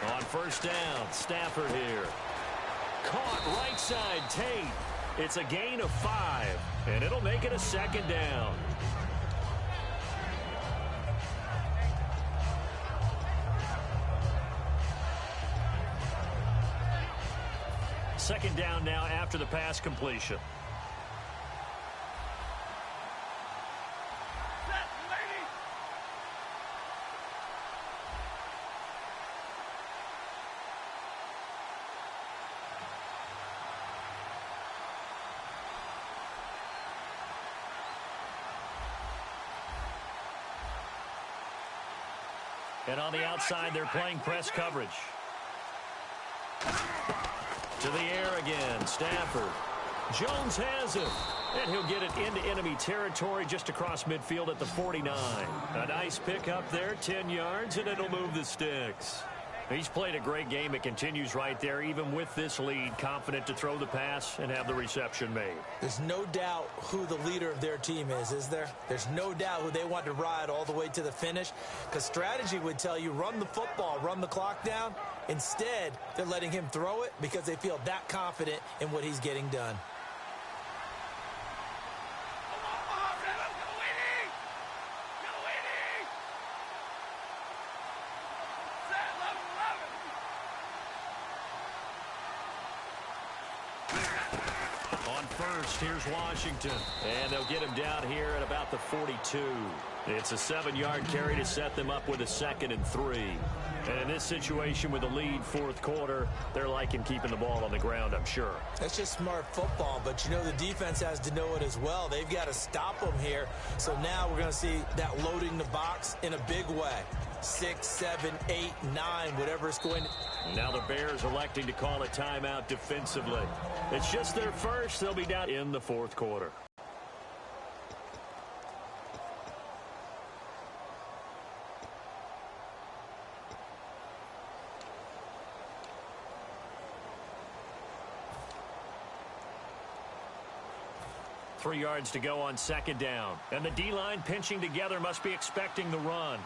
10. 10. On first down, Stafford here. Caught right side, Tate. It's a gain of 5, and it'll make it a 2nd down. Second down now after the pass completion. Set. Lady. And on the outside, they're playing press coverage. To the air again, Stafford. Jones has him, and he'll get it into enemy territory just across midfield at the 49. A nice pickup there, 10 yards, and it'll move the sticks. He's played a great game. It continues right there, even with this lead, confident to throw the pass and have the reception made. There's no doubt who the leader of their team is there? There's no doubt who they want to ride all the way to the finish because strategy would tell you run the football, run the clock down. Instead, they're letting him throw it because they feel that confident in what he's getting done. Here's Washington, and they'll get him down here at about the 42. It's a 7-yard carry to set them up with a 2nd and 3. And in this situation with the lead fourth quarter, they're liking keeping the ball on the ground, I'm sure. That's just smart football, but you know the defense has to know it as well. They've got to stop them here. So now we're going to see that loading the box in a big way. 6, 7, 8, 9, whatever it's going to... Now the Bears electing to call a timeout defensively. It's just their first. They'll be down in the fourth quarter. Three yards to go on second down. And the D-line pinching together must be expecting the run.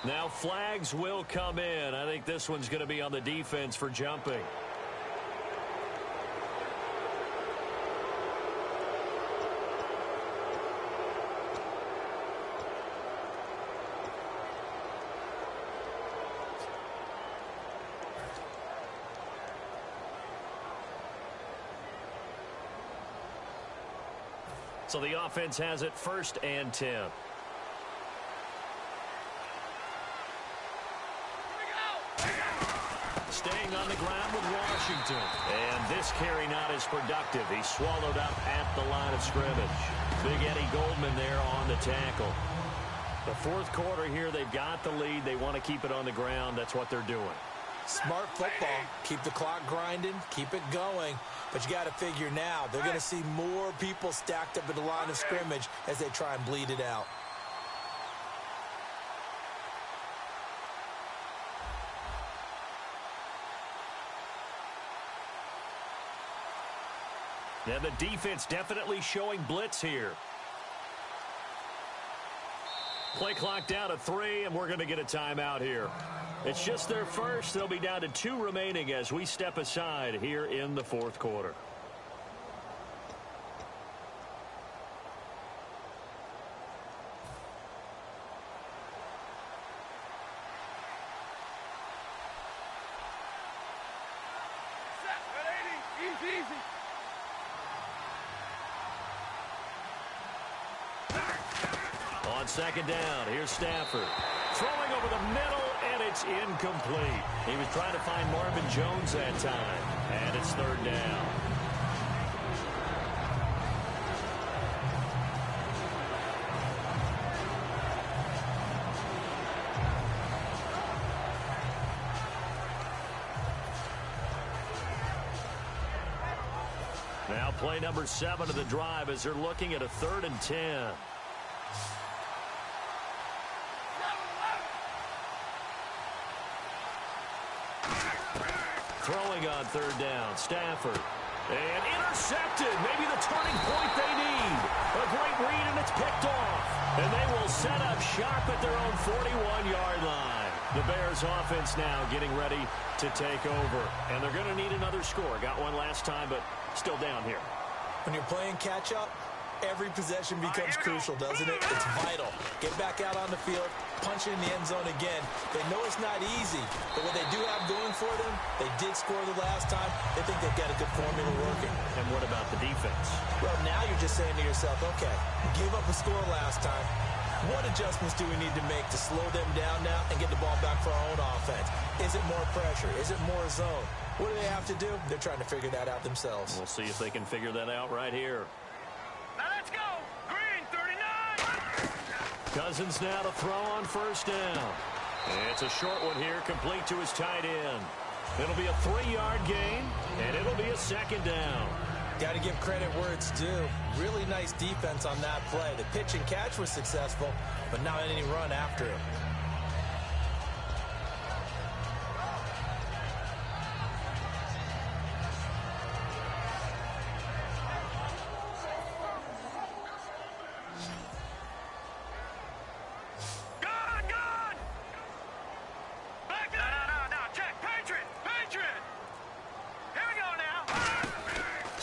Now flags will come in. I think this one's going to be on the defense for jumping. So the offense has it 1st and 10. Staying on the ground with Washington. And this carry not as productive. He's swallowed up at the line of scrimmage. Big Eddie Goldman there on the tackle. The fourth quarter here, they've got the lead. They want to keep it on the ground. That's what they're doing. Smart football. Keep the clock grinding. Keep it going. But you got to figure now, they're going to see more people stacked up at the line of scrimmage as they try and bleed it out. Yeah, the defense definitely showing blitz here. Play clock down to 3, and we're going to get a timeout here. It's just their first. They'll be down to 2 remaining as we step aside here in the fourth quarter. Easy. On second down, here's Stafford. Throwing over the middle, and it's incomplete. He was trying to find Marvin Jones that time, and it's third down. Now play number 7 of the drive as they're looking at a 3rd and 10. Throwing on third down, Stafford. And intercepted. Maybe the turning point they need. A great read, and it's picked off. And they will set up shop at their own 41-yard line. The Bears offense now getting ready to take over. And they're going to need another score. Got one last time, but still down here. When you're playing catch-up, every possession becomes crucial, doesn't it? It's vital. Get back out on the field, punch it in the end zone again. They know it's not easy, but what they do have going for them, they did score the last time. They think they've got a good formula working. And what about the defense? Well, now you're just saying to yourself, okay, we gave up a score last time. What adjustments do we need to make to slow them down now and get the ball back for our own offense? Is it more pressure? Is it more zone? What do they have to do? They're trying to figure that out themselves. We'll see if they can figure that out right here. Now let's go. Green, 39. Cousins now to throw on first down. It's a short one here, complete to his tight end. It'll be a 3-yard gain, and it'll be a second down. Got to give credit where it's due. Really nice defense on that play. The pitch and catch was successful, but not any run after it.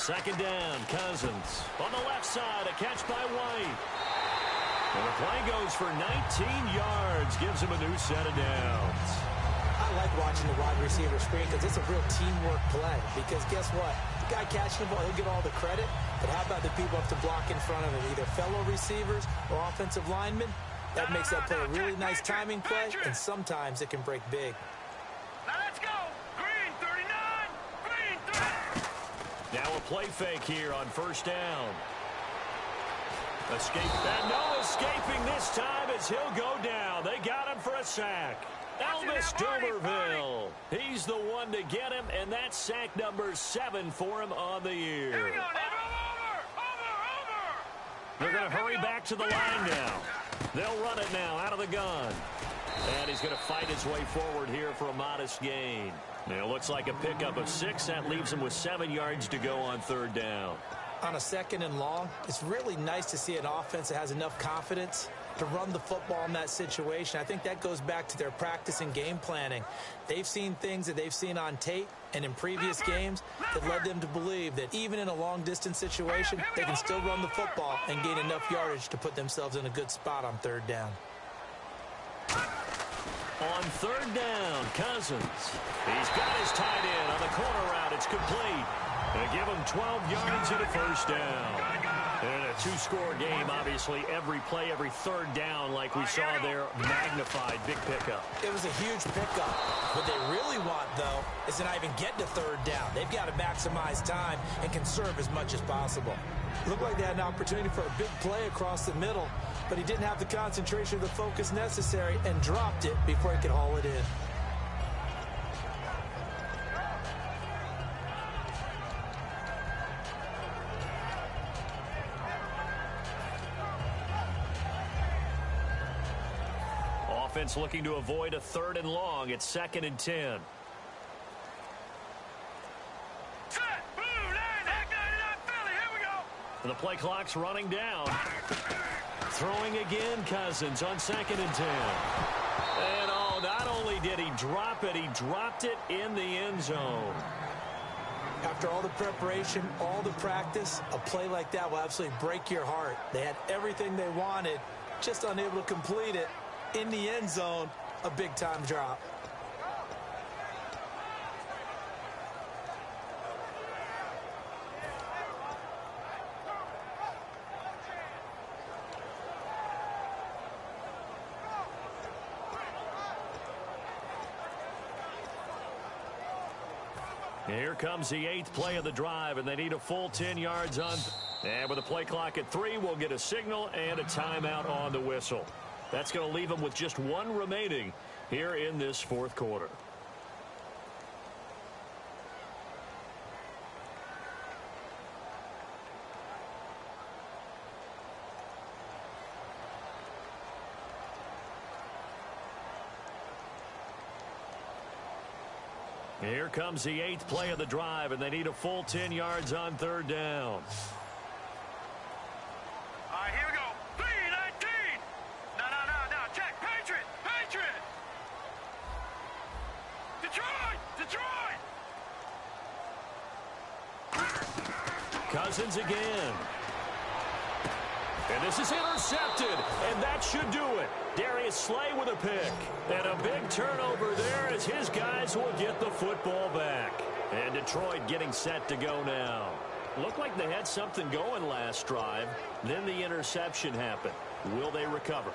Second down, Cousins. On the left side, a catch by White. And the play goes for 19 yards, gives him a new set of downs. I like watching the wide receiver screen because it's a real teamwork play. Because guess what? The guy catching the ball, he'll get all the credit. But how about the people up to block in front of him, either fellow receivers or offensive linemen? That makes that play a really nice timing play, and sometimes it can break big. Now let's go. Green, 39. Green, 39. Now a play fake here on first down. Escape, and no escaping this time as he'll go down. They got him for a sack. Elvis Dumerville. He's the one to get him, and that's sack number 7 for him on the year. Here we go now. Over. They're going to hurry back to the line now. They'll run it now out of the gun. And he's going to fight his way forward here for a modest gain. Now, it looks like a pickup of 6. That leaves him with 7 yards to go on third down. On a second and long, it's really nice to see an offense that has enough confidence to run the football in that situation. I think that goes back to their practice and game planning. They've seen things that they've seen on tape and in previous games that led them to believe that even in a long-distance situation, they can still run the football and gain enough yardage to put themselves in a good spot on third down. On third down, Cousins. He's got his tight end on the corner route. It's complete. They give him 12 yards and a first down. And a 2-score game, obviously. Every play, every third down, like we saw there, magnified. Big pickup. It was a huge pickup. What they really want, though, is to not even get to third down. They've got to maximize time and conserve as much as possible. Looked like they had an opportunity for a big play across the middle, but he didn't have the concentration or the focus necessary and dropped it before he could haul it in. offense looking to avoid a 3rd and long. It's 2nd and 10. Set. Blue 99 Philly. Here we go. The play clock's running down. Throwing again, Cousins on 2nd and 10. And oh, not only did he drop it, he dropped it in the end zone. After all the preparation, all the practice, a play like that will absolutely break your heart. They had everything they wanted, just unable to complete it. In the end zone, a big-time drop. Here comes the 8th play of the drive, and they need a full 10 yards on. And with the play clock at 3, we'll get a signal and a timeout on the whistle. That's going to leave them with just 1 remaining here in this 4th quarter. Here comes the 8th play of the drive, and they need a full 10 yards on 3rd down. All right, here we go. 319. No. Check. Patriot. Detroit. Cousins again. And this is intercepted, and that should do it. Darius Slay with a pick. And a big turnover there as his guys will get the football back. And Detroit getting set to go now. Looked like they had something going last drive. Then the interception happened. Will they recover?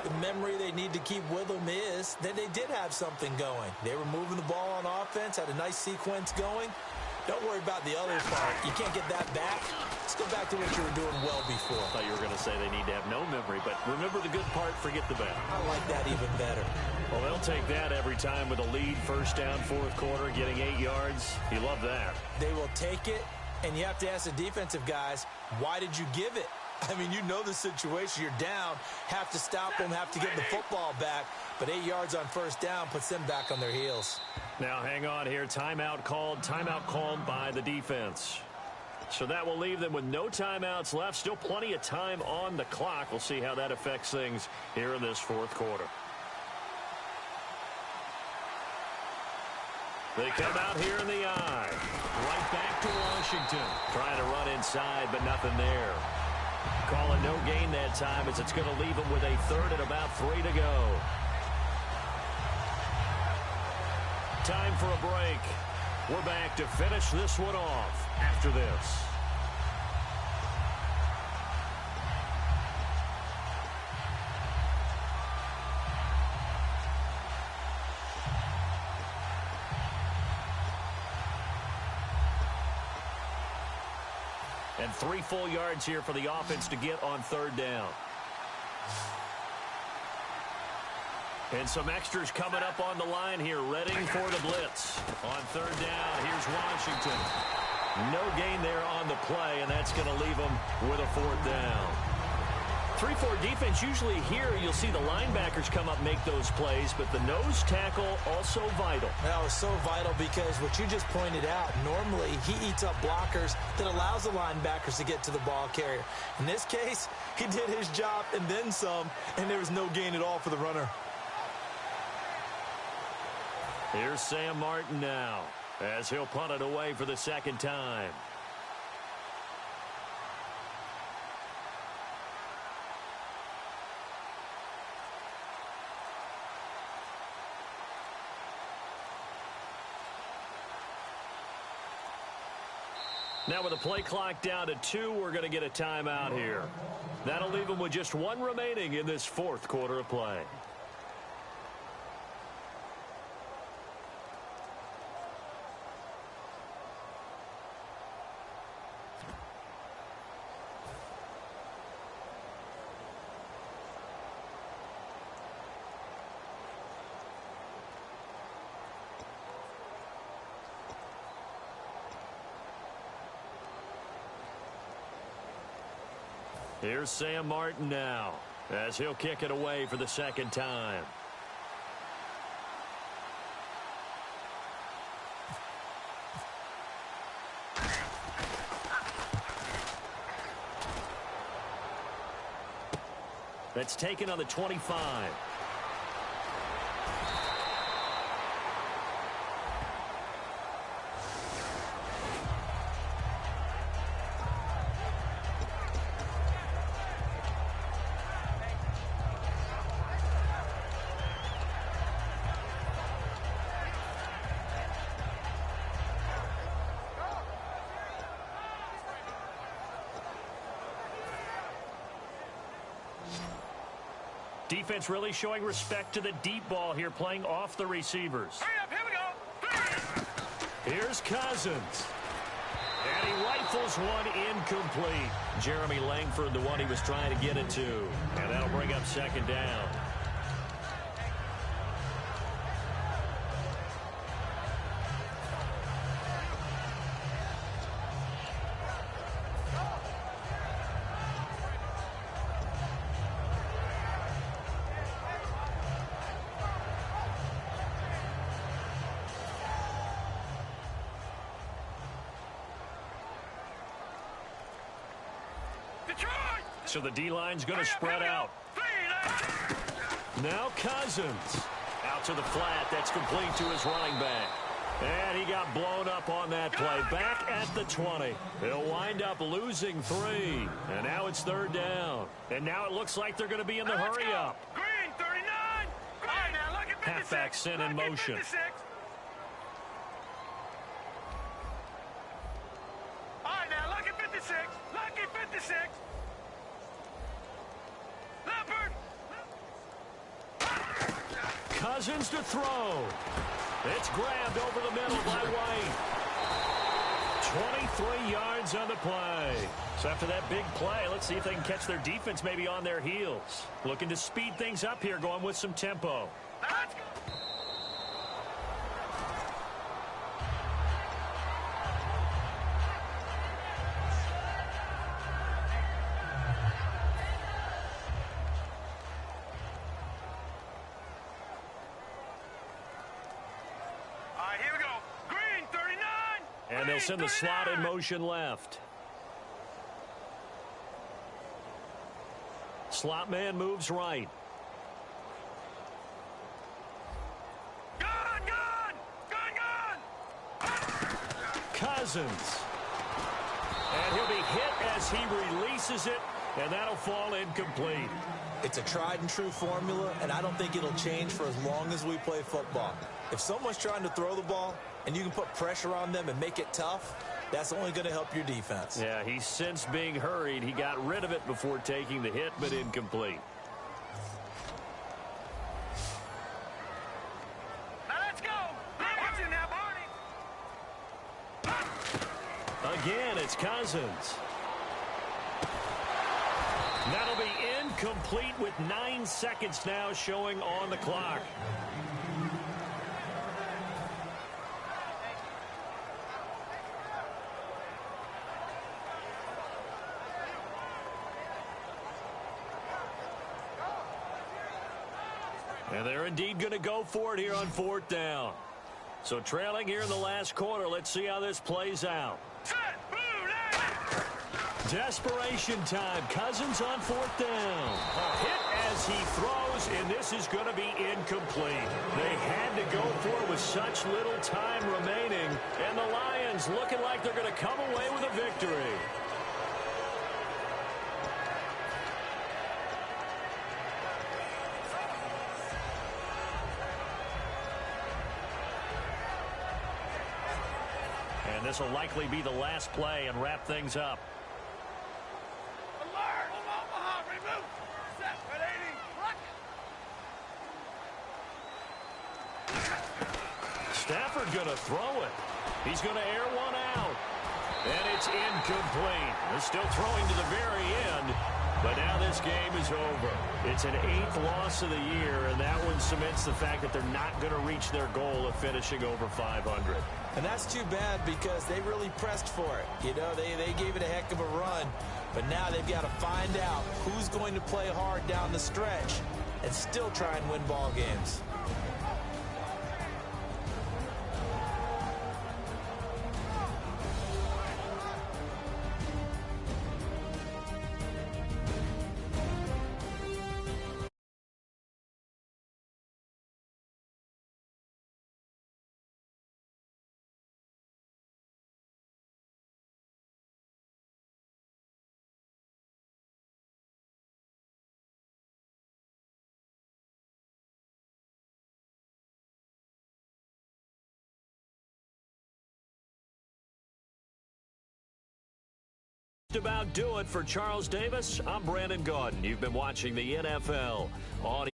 The memory they need to keep with them is that they did have something going. They were moving the ball on offense, had a nice sequence going. Don't worry about the other part. You can't get that back. Let's go back to what you were doing well before. I thought you were going to say they need to have no memory, but remember the good part, forget the bad. I like that even better. Well, they'll take that every time with a lead, 1st down, 4th quarter, getting 8 yards. You love that. They will take it, and you have to ask the defensive guys, why did you give it? I mean, you know the situation. You're down, have to stop them, have to get the football back. But 8 yards on 1st down puts them back on their heels. Now, hang on here. Timeout called by the defense. So that will leave them with no timeouts left. Still plenty of time on the clock. We'll see how that affects things here in this 4th quarter. They come out here in the eye. Right back to Washington. Trying to run inside, but nothing there. Calling no gain that time as it's going to leave them with a 3rd and about 3 to go. Time for a break. We're back to finish this one off after this. And 3 full yards here for the offense to get on 3rd down. And some extras coming up on the line here, ready for the blitz. On 3rd down, here's Washington. No gain there on the play, and that's going to leave them with a 4th down. 3-4 defense, usually here you'll see the linebackers come up, make those plays, but the nose tackle also vital. That was so vital because what you just pointed out, normally he eats up blockers that allows the linebackers to get to the ball carrier. In this case, he did his job and then some, and there was no gain at all for the runner. Here's Sam Martin now as he'll punt it away for the 2nd time. Now with the play clock down to 2, we're going to get a timeout here. That'll leave them with just 1 remaining in this 4th quarter of play. Here's Sam Martin now as he'll kick it away for the second time. That's taken on the 25. Defense really showing respect to the deep ball here, playing off the receivers. Hurry up, here we go. Here's Cousins. And he rifles one incomplete. Jeremy Langford, the one he was trying to get it to. And that'll bring up second down. So the D-line's going to spread out. Now Cousins. Out to the flat. That's complete to his running back. And he got blown up on that play. Back at the 20. He'll wind up losing 3. And now it's third down. And now it looks like they're going to be in the hurry-up. Green, 39. Green. Now look at 56. Halfback sent in motion. 56. All right, now look at 56. Lucky 56. Cousins to throw. It's grabbed over the middle by White. 23 yards on the play. So after that big play, let's see if they can catch their defense maybe on their heels. Looking to speed things up here, going with some tempo. Let's go. And they'll send the slot in motion left. Slot man moves right. Gun! Cousins. And he'll be hit as he releases it, and that'll fall incomplete. It's a tried and true formula, and I don't think it'll change for as long as we play football. If someone's trying to throw the ball and you can put pressure on them and make it tough, that's only going to help your defense. Yeah, he's since being hurried. He got rid of it before taking the hit, but incomplete. Now let's go. Watch it now, Barney. Again, it's Cousins. That'll be incomplete with 9 seconds now showing on the clock. And they're indeed going to go for it here on fourth down. So trailing here in the last quarter, let's see how this plays out. Desperation time. Cousins on fourth down. Hit as he throws, and this is going to be incomplete. They had to go for it with such little time remaining, and the Lions looking like they're going to come away with a victory. And this will likely be the last play and wrap things up. Alert! Omaha, remove! Set, 180. Stafford going to throw it. He's going to air one out. And it's incomplete. They're still throwing to the very end. But now this game is over. It's an 8th loss of the year, and that one cements the fact that they're not going to reach their goal of finishing over 500. And that's too bad because they really pressed for it. You know, they gave it a heck of a run. But now they've got to find out who's going to play hard down the stretch and still try and win ball games. About do it for Charles Davis. I'm Brandon Gaudin. You've been watching the NFL on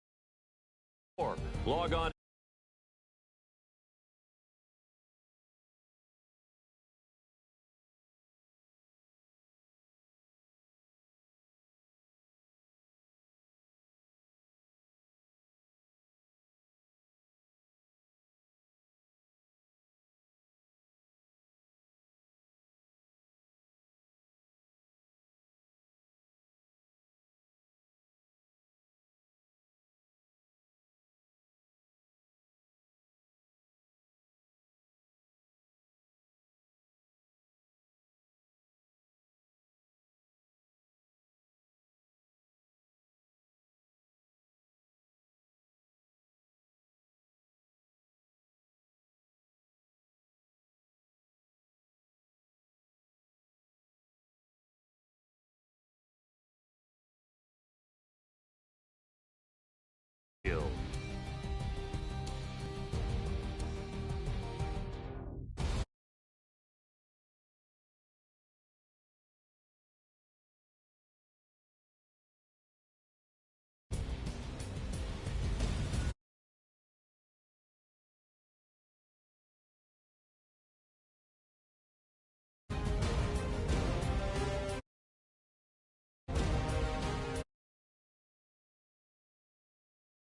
PS4. Log on.